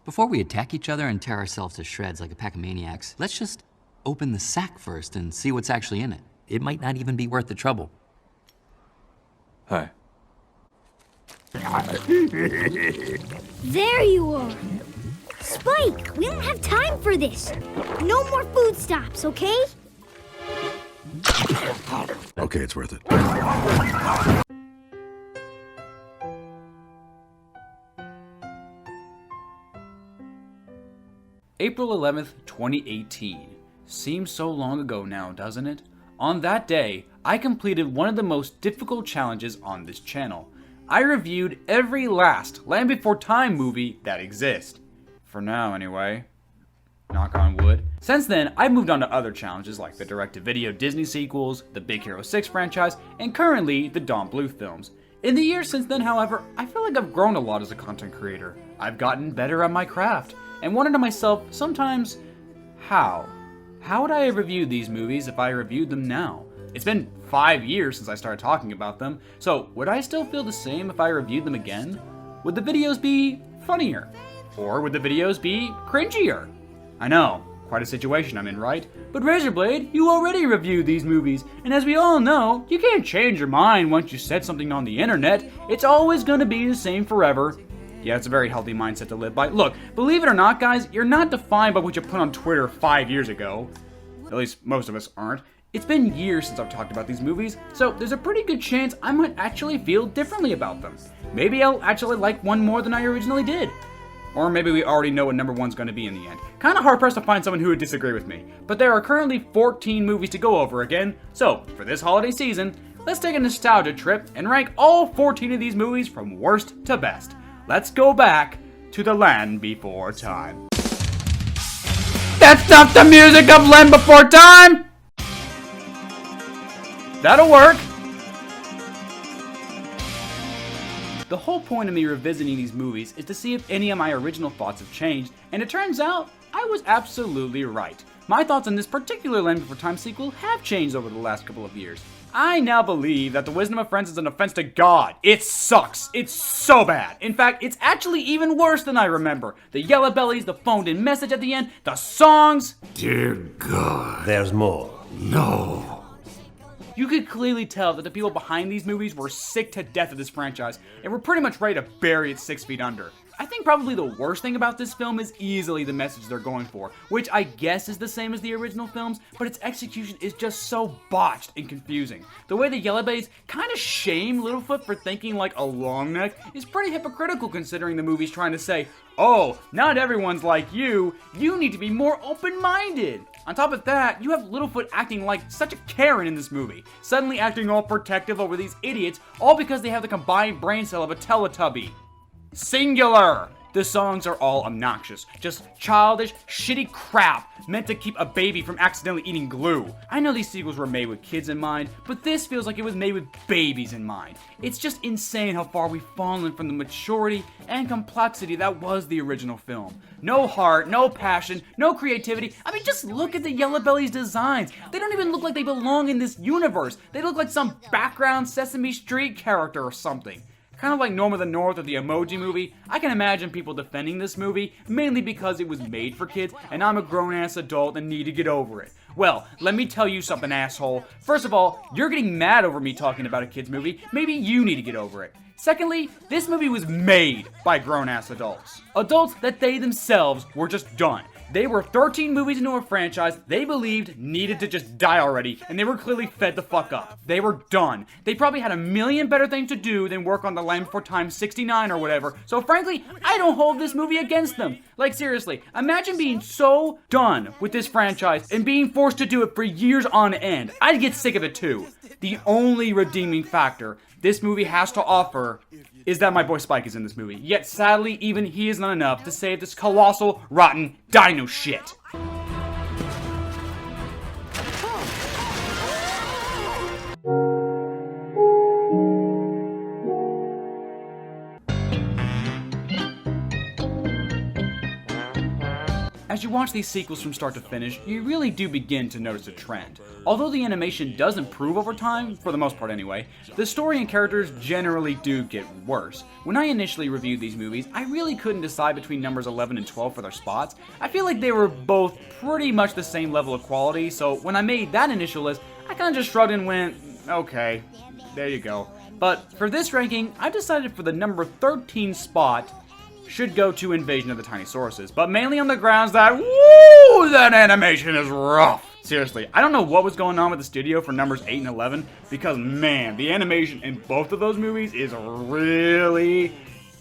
Before we attack each other and tear ourselves to shreds like a pack of maniacs, let's just open the sack first and see what's actually in it. It might not even be worth the trouble. Hi. There you are. Spike, we don't have time for this. No more food stops, okay? Okay, it's worth it. April 11th, 2018. Seems so long ago now, doesn't it? On that day, I completed one of the most difficult challenges on this channel. I reviewed every last Land Before Time movie that exists. For now, anyway. Knock on wood. Since then, I've moved on to other challenges like the direct-to-video Disney sequels, the Big Hero 6 franchise, and currently the Don Bluth films. In the years since then, however, I feel like I've grown a lot as a content creator. I've gotten better at my craft, and wondered to myself sometimes, how? How would I have reviewed these movies if I reviewed them now? It's been 5 years since I started talking about them, so would I still feel the same if I reviewed them again? Would the videos be funnier? Or would the videos be cringier? I know, quite a situation I'm in, right? But RaisorBlade, you already reviewed these movies, and as we all know, you can't change your mind once you said something on the internet. It's always gonna be the same forever. Yeah, it's a very healthy mindset to live by. Look, believe it or not, guys, you're not defined by what you put on Twitter 5 years ago. At least most of us aren't. It's been years since I've talked about these movies, so there's a pretty good chance I might actually feel differently about them. Maybe I'll actually like one more than I originally did. Or maybe we already know what number one's going to be in the end. Kinda hard pressed to find someone who would disagree with me. But there are currently 14 movies to go over again, so for this holiday season, let's take a nostalgia trip and rank all 14 of these movies from worst to best. Let's go back to the Land Before Time. That's not the music of Land Before Time! That'll work! The whole point of me revisiting these movies is to see if any of my original thoughts have changed, and it turns out I was absolutely right. My thoughts on this particular Land Before Time sequel have changed over the last couple of years. I now believe that The Wisdom of Friends is an offense to God. It sucks. It's so bad. In fact, it's actually even worse than I remember. The yellow bellies, the phoned-in message at the end, the songs. Dear God. There's more. No. You could clearly tell that the people behind these movies were sick to death of this franchise and were pretty much ready to bury it 6 feet under. I think probably the worst thing about this film is easily the message they're going for, which I guess is the same as the original films, but its execution is just so botched and confusing. The way the Yellowbellies kind of shame Littlefoot for thinking like a Longneck is pretty hypocritical considering the movie's trying to say, oh, not everyone's like you need to be more open-minded. On top of that, you have Littlefoot acting like such a Karen in this movie, suddenly acting all protective over these idiots, all because they have the combined brain cell of a Teletubby. Singular! The songs are all obnoxious, just childish, shitty crap meant to keep a baby from accidentally eating glue. I know these sequels were made with kids in mind, but this feels like it was made with babies in mind. It's just insane how far we've fallen from the maturity and complexity that was the original film. No heart, no passion, no creativity. I mean, just look at the Yellowbellies' designs. They don't even look like they belong in this universe. They look like some background Sesame Street character or something. Kind of like Norm of the North or the Emoji Movie, I can imagine people defending this movie, mainly because it was made for kids, and I'm a grown-ass adult and need to get over it. Well, let me tell you something, asshole. First of all, you're getting mad over me talking about a kid's movie. Maybe you need to get over it. Secondly, this movie was made by grown-ass adults. Adults that they themselves were just done. They were 13 movies into a franchise they believed needed to just die already, and they were clearly fed the fuck up. They were done. They probably had a million better things to do than work on the Land Before Time 69 or whatever, so frankly, I don't hold this movie against them. Like seriously, imagine being so done with this franchise and being forced to do it for years on end. I'd get sick of it too. The only redeeming factor this movie has to offer is that my boy Spike is in this movie. Yet sadly, even he is not enough to save this colossal, rotten dino shit. As you watch these sequels from start to finish, you really do begin to notice a trend. Although the animation does improve over time, for the most part anyway, the story and characters generally do get worse. When I initially reviewed these movies, I really couldn't decide between numbers 11 and 12 for their spots. I feel like they were both pretty much the same level of quality, so when I made that initial list, I kinda just shrugged and went, okay, there you go. But for this ranking, I've decided for the number 13 spot should go to Invasion of the Tiny Sauruses, but mainly on the grounds that, woo, that animation is rough. Seriously, I don't know what was going on with the studio for numbers 8 and 11, because man, the animation in both of those movies is really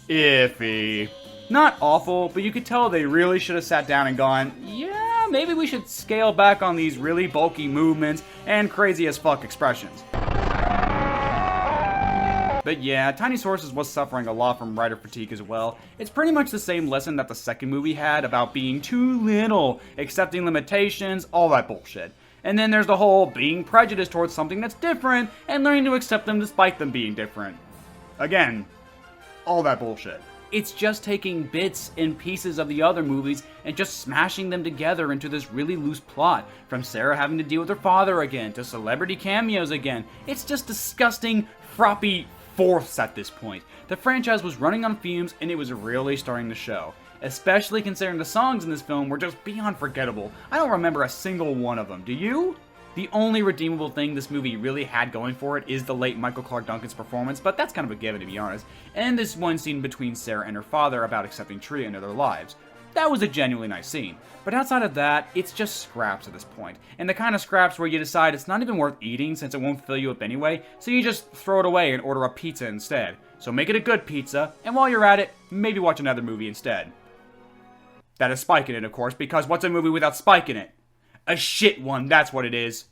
iffy. Not awful, but you could tell they really should have sat down and gone, yeah, maybe we should scale back on these really bulky movements and crazy as fuck expressions. But yeah, Tiny Sauruses was suffering a lot from writer fatigue as well. It's pretty much the same lesson that the second movie had about being too little, accepting limitations, all that bullshit. And then there's the whole being prejudiced towards something that's different and learning to accept them despite them being different. Again, all that bullshit. It's just taking bits and pieces of the other movies and just smashing them together into this really loose plot. From Sarah having to deal with her father again, to celebrity cameos again. It's just disgusting, froppy fourths at this point. The franchise was running on fumes and it was really starting to show. Especially considering the songs in this film were just beyond forgettable. I don't remember a single one of them, do you? The only redeemable thing this movie really had going for it is the late Michael Clarke Duncan's performance, but that's kind of a given to be honest, and this one scene between Sarah and her father about accepting Tria into their lives. That was a genuinely nice scene. But outside of that, it's just scraps at this point. And the kind of scraps where you decide it's not even worth eating since it won't fill you up anyway, so you just throw it away and order a pizza instead. So make it a good pizza, and while you're at it, maybe watch another movie instead. That has Spike in it, of course, because what's a movie without Spike in it? A shit one, that's what it is.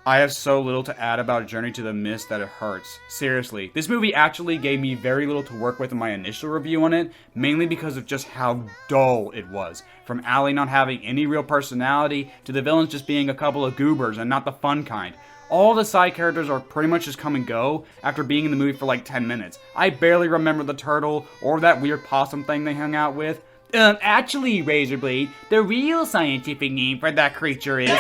I have so little to add about Journey to the Mist that it hurts. Seriously, this movie actually gave me very little to work with in my initial review on it, mainly because of just how dull it was. From Allie not having any real personality, to the villains just being a couple of goobers and not the fun kind. All the side characters are pretty much just come and go after being in the movie for like 10 minutes. I barely remember the turtle, or that weird possum thing they hung out with. Actually, RaisorBlade, the real scientific name for that creature is...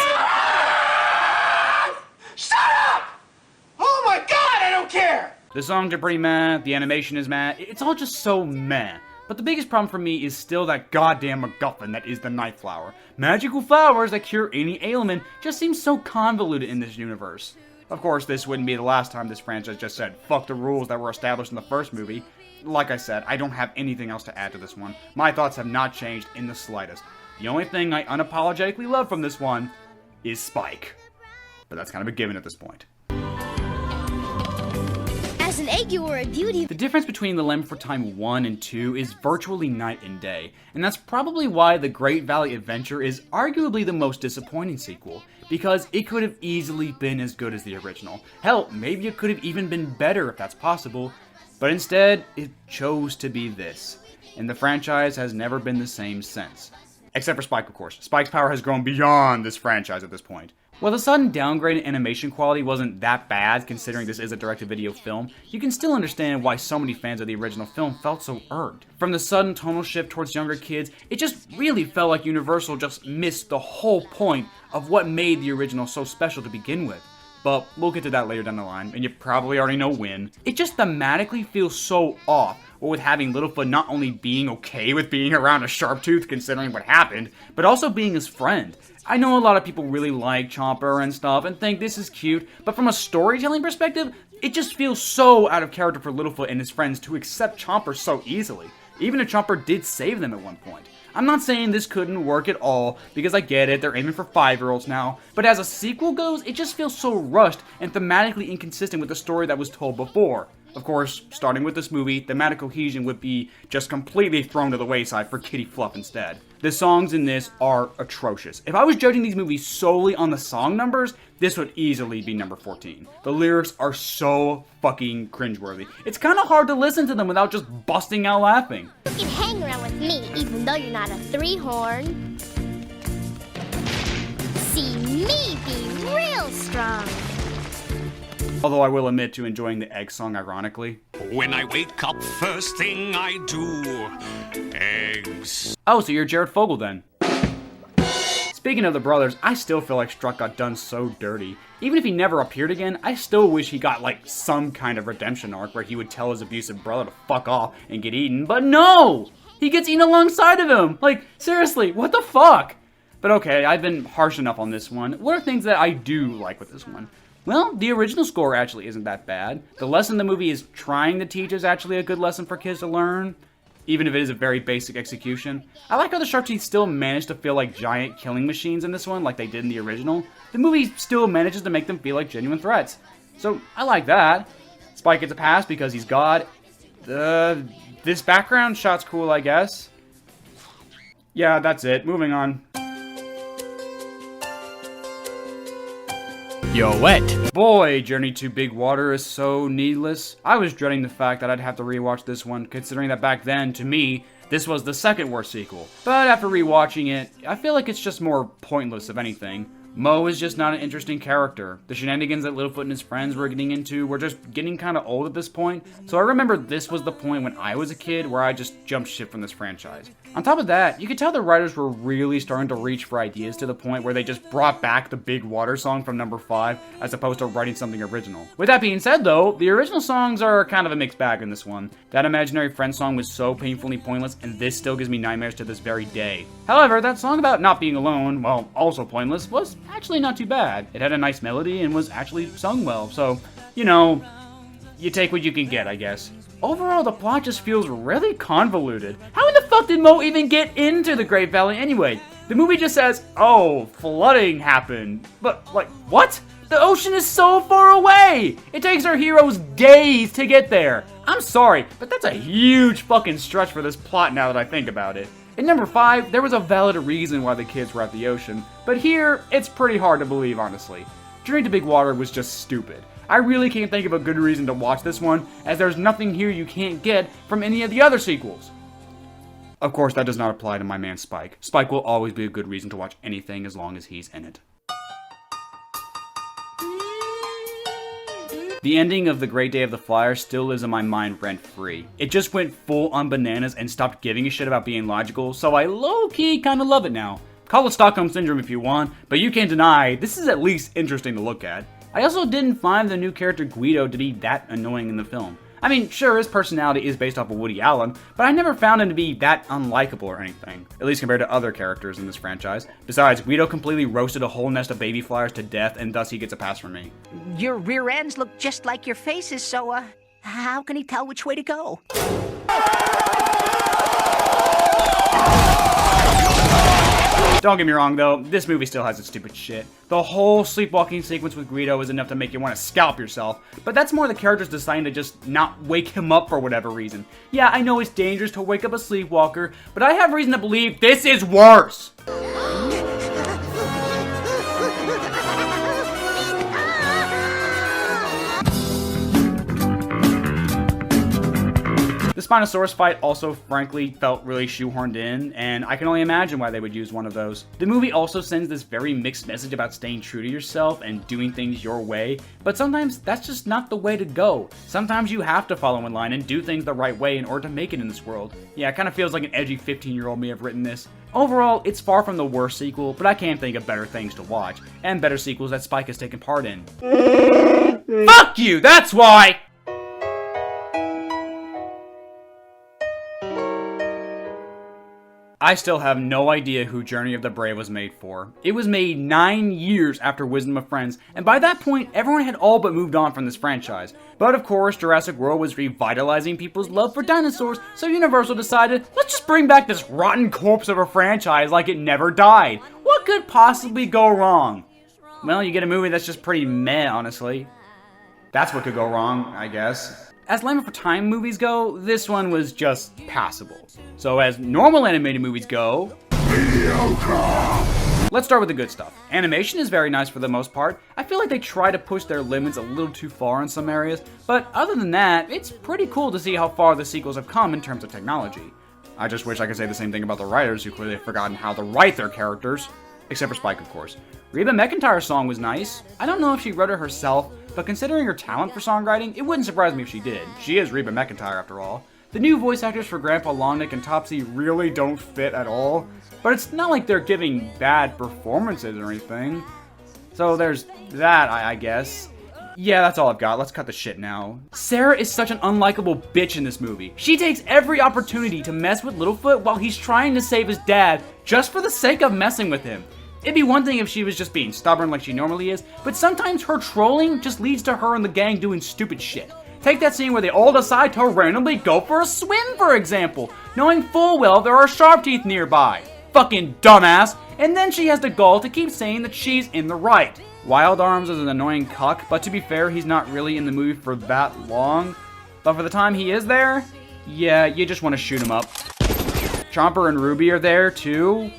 The songs are pretty meh, the animation is meh, it's all just so meh. But the biggest problem for me is still that goddamn MacGuffin that is the Night Flower. Magical flowers that cure any ailment just seem so convoluted in this universe. Of course, this wouldn't be the last time this franchise just said, fuck the rules that were established in the first movie. Like I said, I don't have anything else to add to this one. My thoughts have not changed in the slightest. The only thing I unapologetically love from this one is Spike. But that's kind of a given at this point. As an egg, you were a beauty. The difference between The Land Before Time 1 and 2 is virtually night and day, and that's probably why The Great Valley Adventure is arguably the most disappointing sequel, because it could have easily been as good as the original. Hell, maybe it could have even been better if that's possible, but instead, it chose to be this, and the franchise has never been the same since. Except for Spike, of course. Spike's power has grown beyond this franchise at this point. While the sudden downgrade in animation quality wasn't that bad, considering this is a direct-to-video film, you can still understand why so many fans of the original film felt so irked. From the sudden tonal shift towards younger kids, it just really felt like Universal just missed the whole point of what made the original so special to begin with. But we'll get to that later down the line, and you probably already know when. It just thematically feels so off, or with having Littlefoot not only being okay with being around a Sharptooth considering what happened, but also being his friend. I know a lot of people really like Chomper and stuff and think this is cute, but from a storytelling perspective, it just feels so out of character for Littlefoot and his friends to accept Chomper so easily, even if Chomper did save them at one point. I'm not saying this couldn't work at all, because I get it, they're aiming for 5-year-olds now, but as a sequel goes, it just feels so rushed and thematically inconsistent with the story that was told before. Of course, starting with this movie, thematic cohesion would be just completely thrown to the wayside for kitty fluff instead. The songs in this are atrocious. If I was judging these movies solely on the song numbers, this would easily be number 14. The lyrics are so fucking cringeworthy. It's kind of hard to listen to them without just busting out laughing. You can hang around with me even though you're not a 3-horn. See me be real strong. Although I will admit to enjoying the egg song ironically. When I wake up, first thing I do, eggs. Oh, so you're Jared Fogle then. Speaking of the brothers, I still feel like Strut got done so dirty. Even if he never appeared again, I still wish he got like some kind of redemption arc where he would tell his abusive brother to fuck off and get eaten, but no! He gets eaten alongside of him! Like, seriously, what the fuck? But okay, I've been harsh enough on this one. What are things that I do like with this one? Well, the original score actually isn't that bad. The lesson the movie is trying to teach is actually a good lesson for kids to learn, even if it is a very basic execution. I like how the Sharptooth still managed to feel like giant killing machines in this one, like they did in the original. The movie still manages to make them feel like genuine threats. So, I like that. Spike gets a pass because he's God. This background shot's cool, I guess. Yeah, that's it. Moving on. You're wet. Boy, Journey to Big Water is so needless. I was dreading the fact that I'd have to rewatch this one, considering that back then, to me, this was the second worst sequel. But after rewatching it, I feel like it's just more pointless if anything. Mo is just not an interesting character. The shenanigans that Littlefoot and his friends were getting into were just getting kind of old at this point, so I remember this was the point when I was a kid where I just jumped ship from this franchise. On top of that, you could tell the writers were really starting to reach for ideas to the point where they just brought back the Big Water song from number 5 as opposed to writing something original. With that being said though, the original songs are kind of a mixed bag in this one. That Imaginary Friend song was so painfully pointless, and this still gives me nightmares to this very day. However, that song about not being alone, while also pointless, was actually not too bad. It had a nice melody and was actually sung well, so, you know, you take what you can get, I guess. Overall, the plot just feels really convoluted. How in the fuck did Mo even get into the Great Valley anyway? The movie just says, oh, flooding happened. But, like, what? The ocean is so far away! It takes our heroes days to get there. I'm sorry, but that's a huge fucking stretch for this plot now that I think about it. In number 5, there was a valid reason why the kids were at the ocean, but here, it's pretty hard to believe, honestly. Journey to Big Water was just stupid. I really can't think of a good reason to watch this one, as there's nothing here you can't get from any of the other sequels. Of course, that does not apply to my man Spike. Spike will always be a good reason to watch anything as long as he's in it. The ending of The Great Day of the Flyer still lives in my mind rent-free. It just went full on bananas and stopped giving a shit about being logical, so I low-key kinda love it now. Call it Stockholm Syndrome if you want, but you can't deny this is at least interesting to look at. I also didn't find the new character Guido to be that annoying in the film. I mean, sure, his personality is based off of Woody Allen, but I never found him to be that unlikable or anything, at least compared to other characters in this franchise. Besides, Guido completely roasted a whole nest of baby flyers to death, and thus he gets a pass from me. Your rear ends look just like your faces, so, how can he tell which way to go? Don't get me wrong though, this movie still has its stupid shit. The whole sleepwalking sequence with Guido is enough to make you want to scalp yourself, but that's more the characters deciding to just not wake him up for whatever reason. Yeah, I know it's dangerous to wake up a sleepwalker, but I have reason to believe this is worse! The Spinosaurus fight also, frankly, felt really shoehorned in, and I can only imagine why they would use one of those. The movie also sends this very mixed message about staying true to yourself and doing things your way, but sometimes that's just not the way to go. Sometimes you have to follow in line and do things the right way in order to make it in this world. Yeah, it kind of feels like an edgy 15-year-old may have written this. Overall, it's far from the worst sequel, but I can't think of better things to watch, and better sequels that Spike has taken part in. Fuck you, that's why! I still have no idea who Journey of the Brave was made for. It was made 9 years after Wisdom of Friends, and by that point, everyone had all but moved on from this franchise. But of course, Jurassic World was revitalizing people's love for dinosaurs, so Universal decided, let's just bring back this rotten corpse of a franchise like it never died. What could possibly go wrong? Well, you get a movie that's just pretty meh, honestly. That's what could go wrong, I guess. As Land Before Time movies go, this one was just passable. So as normal animated movies go, mediocre. Let's start with the good stuff. Animation is very nice for the most part. I feel like they try to push their limits a little too far in some areas, but other than that, it's pretty cool to see how far the sequels have come in terms of technology. I just wish I could say the same thing about the writers, who clearly have forgotten how to write their characters. Except for Spike, of course. Reba McEntire's song was nice. I don't know if she wrote it herself, but considering her talent for songwriting, it wouldn't surprise me if she did. She is Reba McEntire, after all. The new voice actors for Grandpa Longneck and Topsy really don't fit at all, but it's not like they're giving bad performances or anything. So there's that, I guess. Yeah, that's all I've got. Let's cut the shit now. Sarah is such an unlikable bitch in this movie. She takes every opportunity to mess with Littlefoot while he's trying to save his dad just for the sake of messing with him. It'd be one thing if she was just being stubborn like she normally is, but sometimes her trolling just leads to her and the gang doing stupid shit. Take that scene where they all decide to randomly go for a swim, for example, knowing full well there are Sharptooth nearby. Fucking dumbass. And then she has the gall to keep saying that she's in the right. Wild Arms is an annoying cuck, but to be fair, he's not really in the movie for that long. But for the time he is there, yeah, you just want to shoot him up. Chomper and Ruby are there too,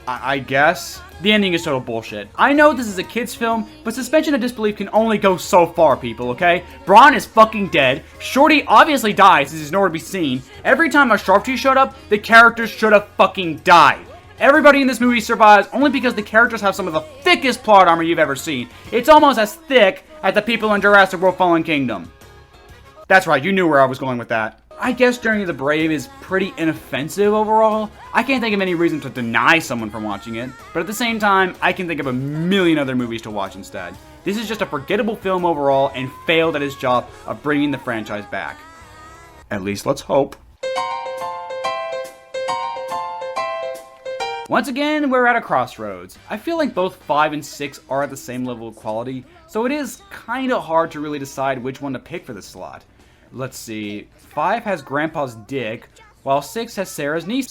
I guess. The ending is total bullshit. I know this is a kid's film, but suspension of disbelief can only go so far, people, okay? Braun is fucking dead. Shorty obviously dies as he's nowhere to be seen. Every time a Sharptooth showed up, the characters should have fucking died. Everybody in this movie survives only because the characters have some of the thickest plot armor you've ever seen. It's almost as thick as the people in Jurassic World Fallen Kingdom. That's right, you knew where I was going with that. I guess Journey of the Brave is pretty inoffensive overall. I can't think of any reason to deny someone from watching it, but at the same time, I can think of a million other movies to watch instead. This is just a forgettable film overall and failed at its job of bringing the franchise back. At least let's hope. Once again, we're at a crossroads. I feel like both 5 and 6 are at the same level of quality, so it is kinda hard to really decide which one to pick for this slot. Let's see, 5 has Grandpa's dick, while 6 has Sarah's niece.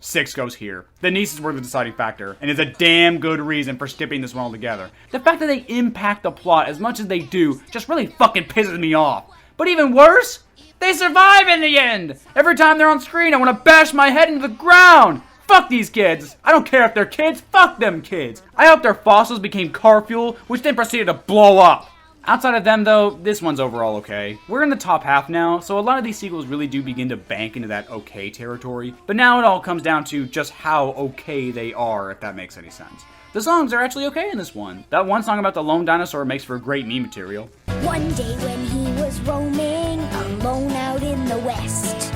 6 goes here. The nieces were the deciding factor, and is a damn good reason for skipping this one altogether. The fact that they impact the plot as much as they do just really fucking pisses me off. But even worse, they survive in the end! Every time they're on screen, I want to bash my head into the ground! Fuck these kids! I don't care if they're kids, fuck them kids! I hope their fossils became car fuel, which then proceeded to blow up! Outside of them though, this one's overall okay. We're in the top half now, so a lot of these sequels really do begin to bank into that okay territory, but now it all comes down to just how okay they are, if that makes any sense. The songs are actually okay in this one. That one song about the lone dinosaur makes for great meme material. One day when he was roaming alone out in the west,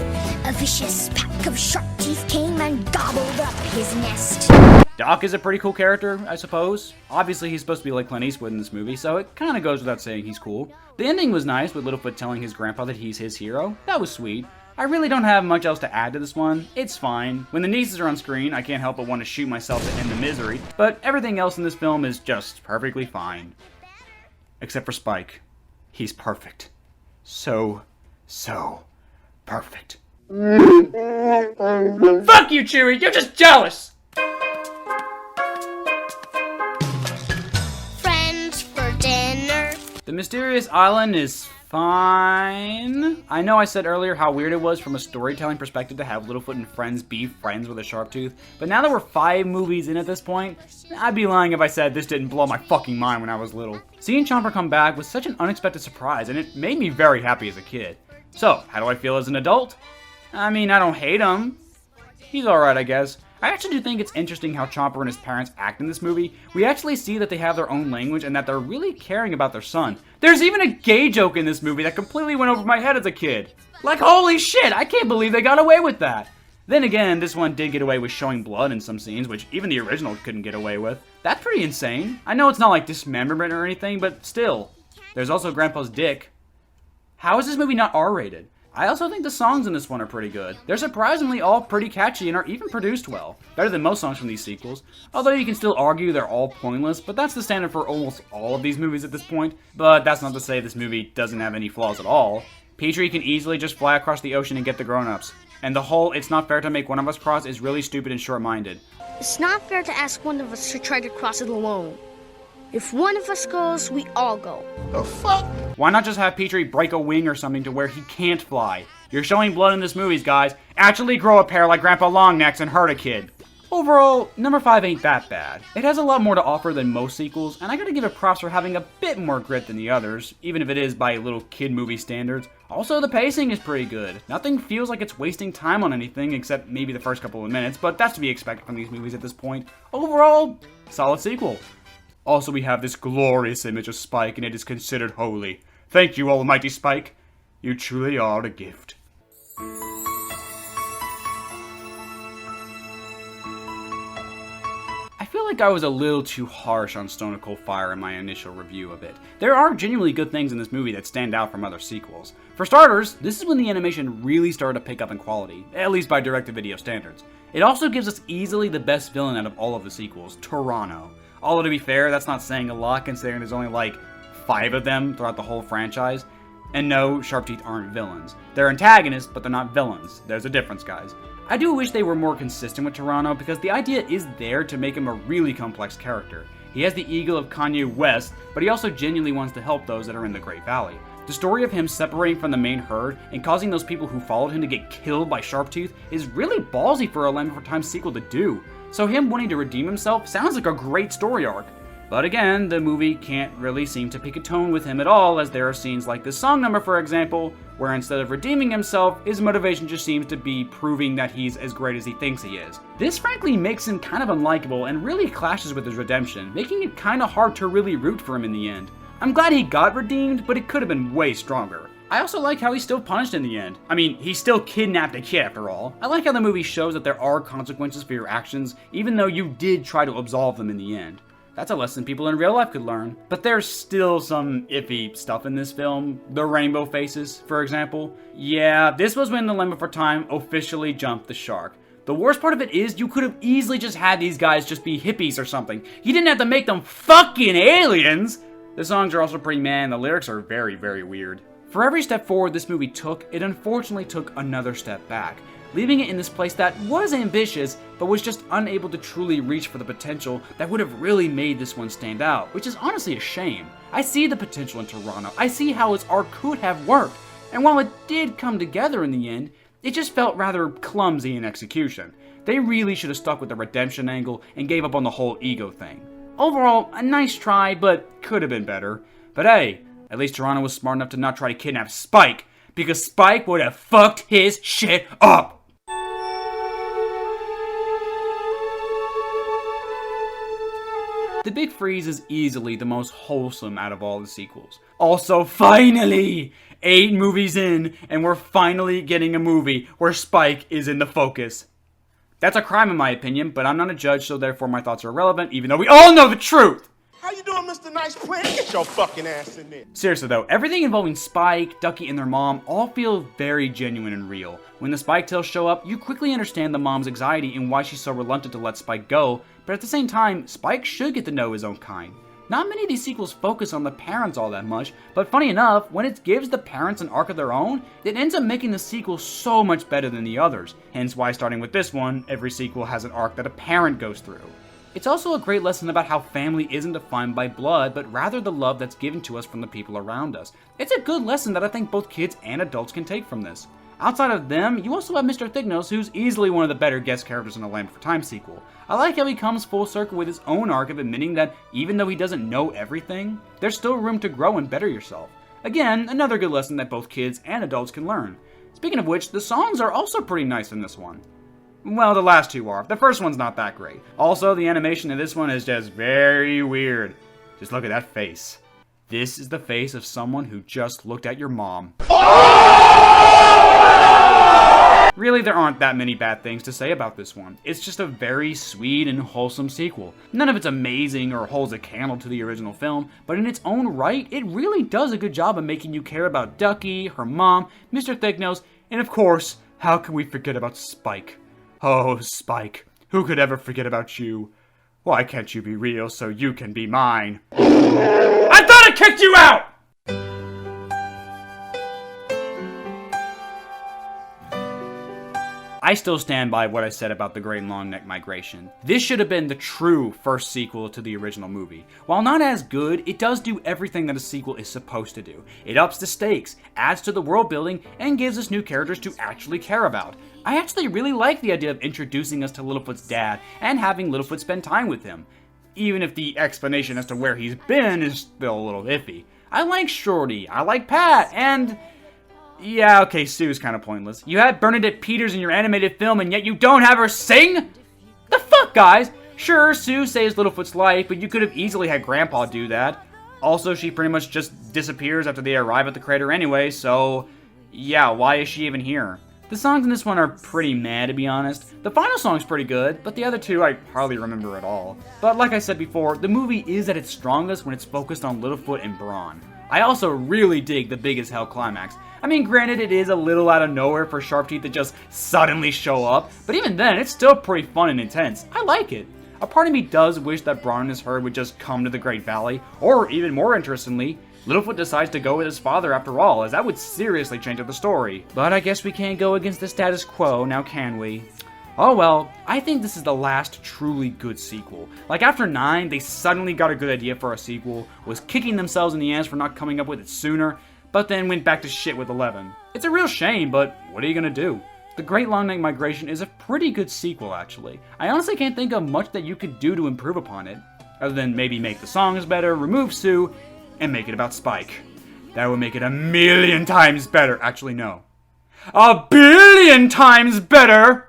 a vicious pack of Sharptooth came and gobbled up his nest. Doc is a pretty cool character, I suppose. Obviously, he's supposed to be like Clint Eastwood in this movie, so it kind of goes without saying he's cool. The ending was nice, with Littlefoot telling his grandpa that he's his hero. That was sweet. I really don't have much else to add to this one. It's fine. When the nieces are on screen, I can't help but want to shoot myself to end the misery, but everything else in this film is just perfectly fine. Except for Spike. He's perfect. So perfect. Fuck you, Chewie! You're just jealous! Friends for dinner. The mysterious island is fine. I know I said earlier how weird it was from a storytelling perspective to have Littlefoot and friends be friends with a Sharptooth, but now that we're 5 movies in at this point, I'd be lying if I said this didn't blow my fucking mind when I was little. Seeing Chomper come back was such an unexpected surprise, and it made me very happy as a kid. So, how do I feel as an adult? I mean, I don't hate him. He's alright, I guess. I actually do think it's interesting how Chomper and his parents act in this movie. We actually see that they have their own language and that they're really caring about their son. There's even a gay joke in this movie that completely went over my head as a kid. Like, holy shit, I can't believe they got away with that. Then again, this one did get away with showing blood in some scenes, which even the original couldn't get away with. That's pretty insane. I know it's not like dismemberment or anything, but still. There's also Grandpa's dick. How is this movie not R-rated? I also think the songs in this one are pretty good. They're surprisingly all pretty catchy and are even produced well. Better than most songs from these sequels. Although you can still argue they're all pointless, but that's the standard for almost all of these movies at this point. But that's not to say this movie doesn't have any flaws at all. Petrie can easily just fly across the ocean and get the grown-ups. And the whole "it's not fair to make one of us cross" is really stupid and short-minded. It's not fair to ask one of us to try to cross it alone. If one of us goes, we all go. The fuck? Why not just have Petrie break a wing or something to where he can't fly? You're showing blood in this movies, guys. Actually grow a pair like Grandpa Longnecks and hurt a kid. Overall, number 5 ain't that bad. It has a lot more to offer than most sequels, and I gotta give it props for having a bit more grit than the others, even if it is by little kid movie standards. Also, the pacing is pretty good. Nothing feels like it's wasting time on anything, except maybe the first couple of minutes, but that's to be expected from these movies at this point. Overall, solid sequel. Also, we have this glorious image of Spike, and it is considered holy. Thank you, almighty Spike. You truly are a gift. feel like I was a little too harsh on Stone Cold Fire in my initial review of it. There are genuinely good things in this movie that stand out from other sequels. For starters, this is when the animation really started to pick up in quality, at least by direct-to-video standards. It also gives us easily the best villain out of all of the sequels, Toronto. Although to be fair, that's not saying a lot considering there's only like 5 of them throughout the whole franchise. And no, Sharptooth aren't villains. They're antagonists, but they're not villains. There's a difference, guys. I do wish they were more consistent with Toronto because the idea is there to make him a really complex character. He has the ego of Kanye West, but he also genuinely wants to help those that are in the Great Valley. The story of him separating from the main herd and causing those people who followed him to get killed by Sharptooth is really ballsy for a Land Before Time sequel to do. So him wanting to redeem himself sounds like a great story arc. But again, the movie can't really seem to pick a tone with him at all, as there are scenes like this song number, for example, where instead of redeeming himself, his motivation just seems to be proving that he's as great as he thinks he is. This frankly makes him kind of unlikable and really clashes with his redemption, making it kind of hard to really root for him in the end. I'm glad he got redeemed, but it could have been way stronger. I also like how he's still punished in the end. I mean, he still kidnapped a kid after all. I like how the movie shows that there are consequences for your actions, even though you did try to absolve them in the end. That's a lesson people in real life could learn. But there's still some iffy stuff in this film. The rainbow faces, for example. Yeah, this was when the Land Before Time officially jumped the shark. The worst part of it is you could have easily just had these guys just be hippies or something. You didn't have to make them fucking aliens! The songs are also pretty meh, and the lyrics are very, very weird. For every step forward this movie took, it unfortunately took another step back, leaving it in this place that was ambitious, but was just unable to truly reach for the potential that would have really made this one stand out, which is honestly a shame. I see the potential in Toronto, I see how its arc could have worked, and while it did come together in the end, it just felt rather clumsy in execution. They really should have stuck with the redemption angle and gave up on the whole ego thing. Overall, a nice try, but could have been better. But hey, at least Toronto was smart enough to not try to kidnap Spike, because Spike would have fucked his shit up! The Big Freeze is easily the most wholesome out of all the sequels. Also, finally! 8 movies in, and we're finally getting a movie where Spike is in the focus. That's a crime in my opinion, but I'm not a judge, so therefore my thoughts are irrelevant, even though we all know the truth! How you doing, Mr. Nice Plan? Get your fucking ass in there. Seriously though, everything involving Spike, Ducky, and their mom all feel very genuine and real. When the Spike Tails show up, you quickly understand the mom's anxiety and why she's so reluctant to let Spike go, but at the same time, Spike should get to know his own kind. Not many of these sequels focus on the parents all that much, but funny enough, when it gives the parents an arc of their own, it ends up making the sequel so much better than the others. Hence why starting with this one, every sequel has an arc that a parent goes through. It's also a great lesson about how family isn't defined by blood, but rather the love that's given to us from the people around us. It's a good lesson that I think both kids and adults can take from this. Outside of them, you also have Mr. Thignos, who's easily one of the better guest characters in a Land Before Time sequel. I like how he comes full circle with his own arc of admitting that even though he doesn't know everything, there's still room to grow and better yourself. Again, another good lesson that both kids and adults can learn. Speaking of which, the songs are also pretty nice in this one. Well, the last 2 are. The first one's not that great. Also, the animation in this one is just very weird. Just look at that face. This is the face of someone who just looked at your mom. Really, there aren't that many bad things to say about this one. It's just a very sweet and wholesome sequel. None of it's amazing or holds a candle to the original film, but in its own right, it really does a good job of making you care about Ducky, her mom, Mr. Thignos, and of course, how can we forget about Spike? Oh, Spike, who could ever forget about you? Why can't you be real so you can be mine? I thought I kicked you out! I still stand by what I said about the Great Longneck Migration. This should have been the true first sequel to the original movie. While not as good, it does do everything that a sequel is supposed to do. It ups the stakes, adds to the world building, and gives us new characters to actually care about. I actually really like the idea of introducing us to Littlefoot's dad and having Littlefoot spend time with him, even if the explanation as to where he's been is still a little iffy. I like Shorty, I like Pat, and... yeah, okay, Sue's kind of pointless. You had Bernadette Peters in your animated film, and yet you don't have her sing? The fuck, guys? Sure, Sue saves Littlefoot's life, but you could have easily had Grandpa do that. Also, she pretty much just disappears after they arrive at the crater anyway, so... yeah, why is she even here? The songs in this one are pretty meh, to be honest. The final song's pretty good, but the other two I hardly remember at all. But like I said before, the movie is at its strongest when it's focused on Littlefoot and Brawn. I also really dig the big as hell climax. I mean, granted, it is a little out of nowhere for Sharptooth to just suddenly show up, but even then, it's still pretty fun and intense. I like it. A part of me does wish that Brawn and his herd would just come to the Great Valley, or even more interestingly, Littlefoot decides to go with his father after all, as that would seriously change up the story. But I guess we can't go against the status quo, now can we? Oh well, I think this is the last truly good sequel. Like after 9, they suddenly got a good idea for a sequel, was kicking themselves in the ass for not coming up with it sooner, but then went back to shit with 11. It's a real shame, but what are you gonna do? The Great Longneck Migration is a pretty good sequel, actually. I honestly can't think of much that you could do to improve upon it, other than maybe make the songs better, remove Sue, and make it about Spike. That would make it 1,000,000 times better. Actually, no. 1,000,000,000 times better!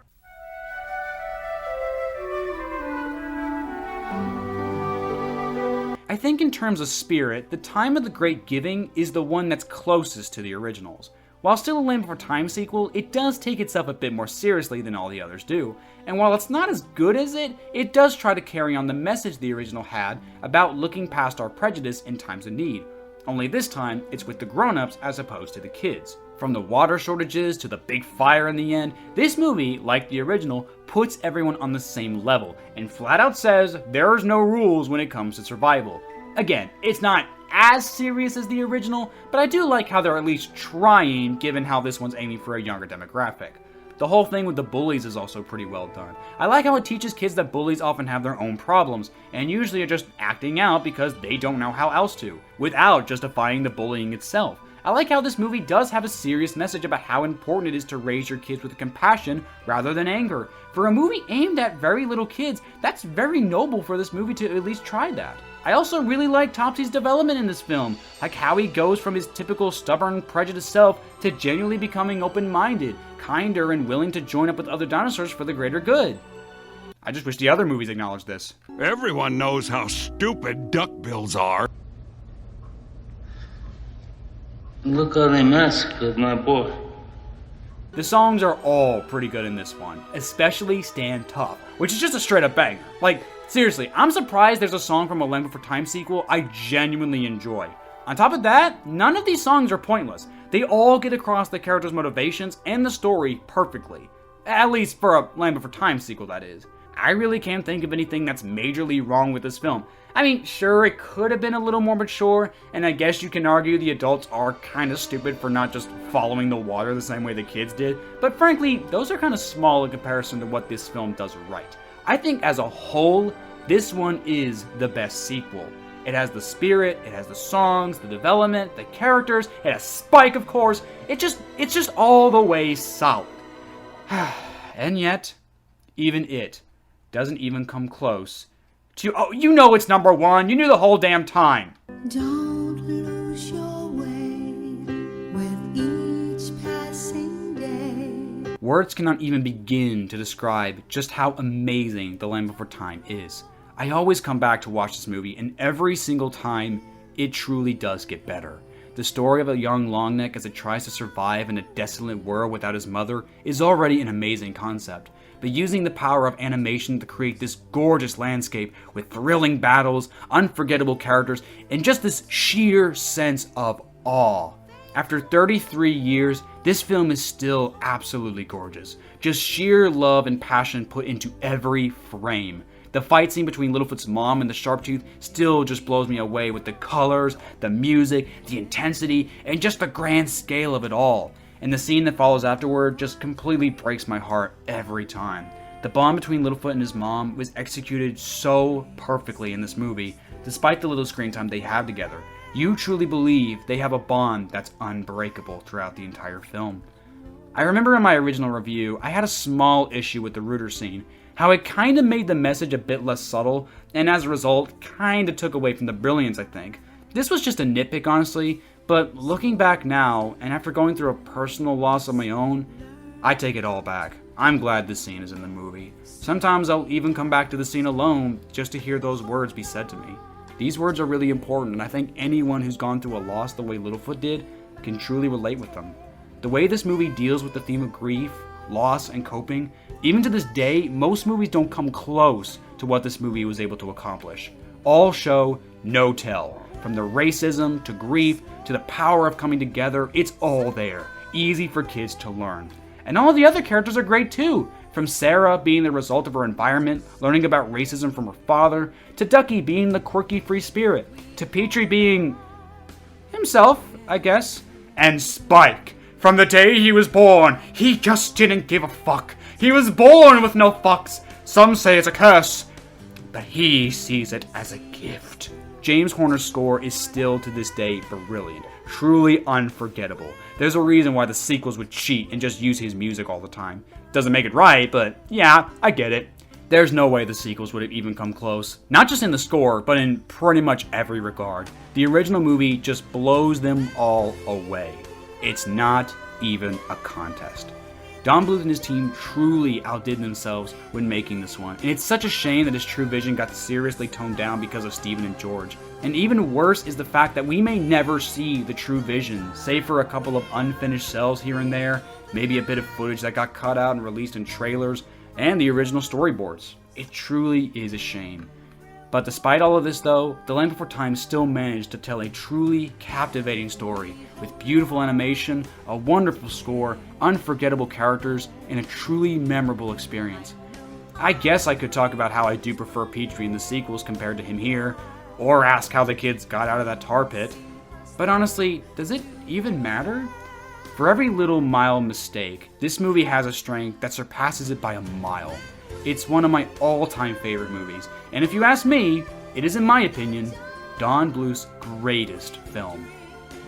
I think in terms of spirit, the Time of the Great Giving is the one that's closest to the originals. While still a Land Before Time sequel, it does take itself a bit more seriously than all the others do, and while it's not as good as it does try to carry on the message the original had about looking past our prejudice in times of need. Only this time, it's with the grown-ups as opposed to the kids. From the water shortages to the big fire in the end, this movie, like the original, puts everyone on the same level, and flat out says there's no rules when it comes to survival. Again, it's not as serious as the original, but I do like how they're at least trying, given how this one's aiming for a younger demographic. The whole thing with the bullies is also pretty well done. I like how it teaches kids that bullies often have their own problems, and usually are just acting out because they don't know how else to, without justifying the bullying itself. I like how this movie does have a serious message about how important it is to raise your kids with compassion rather than anger. For a movie aimed at very little kids, that's very noble for this movie to at least try that. I also really like Topsy's development in this film, like how he goes from his typical stubborn, prejudiced self to genuinely becoming open-minded, kinder, and willing to join up with other dinosaurs for the greater good. I just wish the other movies acknowledged this. Everyone knows how stupid duckbills are. Look how they massacred my boy. The songs are all pretty good in this one, especially Stand Tough, which is just a straight up banger. Like, seriously, I'm surprised there's a song from a Land Before Time sequel I genuinely enjoy. On top of that, none of these songs are pointless. They all get across the characters' motivations and the story perfectly. At least for a Land Before Time sequel, that is. I really can't think of anything that's majorly wrong with this film. I mean, sure, it could have been a little more mature, and I guess you can argue the adults are kind of stupid for not just following the water the same way the kids did, but frankly, those are kind of small in comparison to what this film does right. I think as a whole, this one is the best sequel. It has the spirit, it has the songs, the development, the characters, it has Spike, of course. It's just all the way solid. And yet, even it doesn't even come close to, oh, you know it's number one. You knew the whole damn time. Don't lose your way with each passing day. Words cannot even begin to describe just how amazing The Land Before Time is. I always come back to watch this movie, and every single time, it truly does get better. The story of a young Longneck as it tries to survive in a desolate world without his mother is already an amazing concept. But using the power of animation to create this gorgeous landscape with thrilling battles, unforgettable characters, and just this sheer sense of awe. After 33 years, this film is still absolutely gorgeous. Just sheer love and passion put into every frame. The fight scene between Littlefoot's mom and the Sharptooth still just blows me away with the colors, the music, the intensity, and just the grand scale of it all. And the scene that follows afterward just completely breaks my heart every time. The bond between Littlefoot and his mom was executed so perfectly in this movie, despite the little screen time they have together. You truly believe they have a bond that's unbreakable throughout the entire film. I remember in my original review, I had a small issue with the rooter scene, how it kind of made the message a bit less subtle, and as a result, kind of took away from the brilliance, I think. This was just a nitpick, honestly, but looking back now, and after going through a personal loss of my own, I take it all back. I'm glad this scene is in the movie. Sometimes I'll even come back to the scene alone just to hear those words be said to me. These words are really important, and I think anyone who's gone through a loss the way Littlefoot did can truly relate with them. The way this movie deals with the theme of grief, loss, and coping, even to this day, most movies don't come close to what this movie was able to accomplish. All show, no tell. From the racism, to grief, to the power of coming together, it's all there. Easy for kids to learn. And all the other characters are great too. From Sarah being the result of her environment, learning about racism from her father, to Ducky being the quirky free spirit, to Petrie being himself, I guess, and Spike. From the day he was born, he just didn't give a fuck. He was born with no fucks. Some say it's a curse, but he sees it as a gift. James Horner's score is still to this day brilliant, truly unforgettable. There's a reason why the sequels would cheat and just use his music all the time. Doesn't make it right, but yeah, I get it. There's no way the sequels would have even come close. Not just in the score, but in pretty much every regard. The original movie just blows them all away. It's not even a contest. Don Bluth and his team truly outdid themselves when making this one, and it's such a shame that his true vision got seriously toned down because of Steven and George. And even worse is the fact that we may never see the true vision, save for a couple of unfinished cells here and there, maybe a bit of footage that got cut out and released in trailers, and the original storyboards. It truly is a shame. But despite all of this though, The Land Before Time still managed to tell a truly captivating story, with beautiful animation, a wonderful score, unforgettable characters, and a truly memorable experience. I guess I could talk about how I do prefer Petrie in the sequels compared to him here, or ask how the kids got out of that tar pit. But honestly, does it even matter? For every little mild mistake, this movie has a strength that surpasses it by a mile. It's one of my all-time favorite movies, and if you ask me, it is, in my opinion, Don Bluth's greatest film.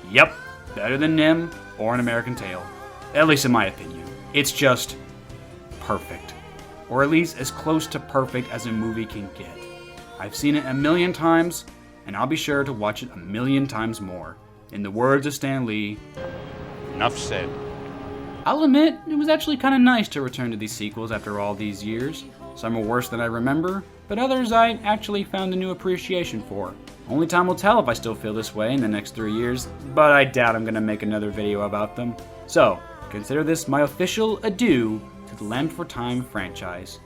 Yep, better than Nim or An American Tail. At least in my opinion. It's just perfect. Or at least as close to perfect as a movie can get. I've seen it a million times, and I'll be sure to watch it a million times more. In the words of Stan Lee, Enough said. I'll admit, it was actually kind of nice to return to these sequels after all these years. Some are worse than I remember, but others I actually found a new appreciation for. Only time will tell if I still feel this way in the next 3 years, but I doubt I'm going to make another video about them. So, consider this my official adieu to the Land Before Time franchise.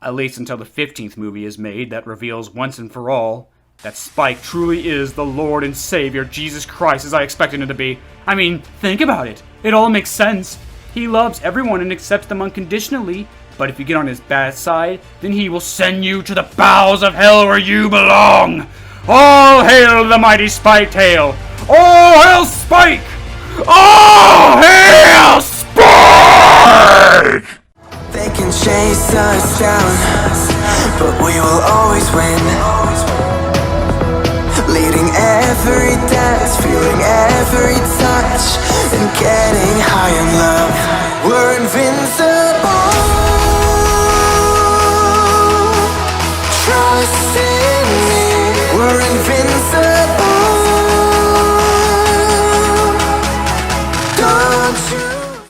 At least until the 15th movie is made that reveals once and for all that Spike truly is the Lord and Savior Jesus Christ as I expected him to be. I mean, think about it. It all makes sense. He loves everyone and accepts them unconditionally, but if you get on his bad side, then he will send you to the bowels of hell where you belong! All hail the mighty Spike Tail! All hail Spike! All hail Spike! They can chase us down, but we will always win. Leading every dance, feeling every touch, and getting high in love. We're invincible.